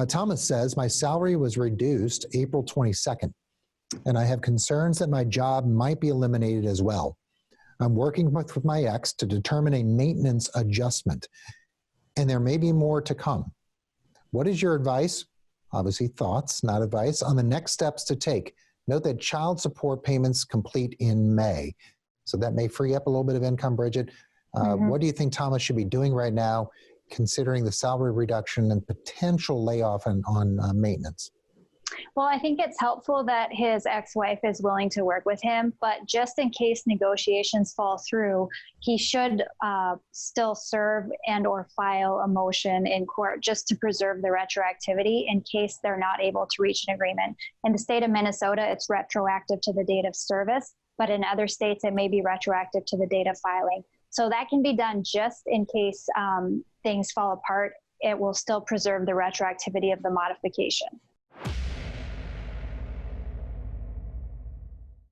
Thomas says, my salary was reduced April 22nd, and I have concerns that my job might be eliminated as well. I'm working with my ex to determine a maintenance adjustment, and there may be more to come. What is your advice? Obviously thoughts, not advice, on the next steps to take. Note that child support payments complete in May. So that may free up a little bit of income, Bridget. What do you think Thomas should be doing right now, considering the salary reduction and potential layoff on maintenance? Well, I think it's helpful that his ex-wife is willing to work with him, but just in case negotiations fall through, he should still serve and or file a motion in court just to preserve the retroactivity in case they're not able to reach an agreement. In the state of Minnesota, it's retroactive to the date of service, but in other states, it may be retroactive to the date of filing. So that can be done just in case things fall apart. It will still preserve the retroactivity of the modification.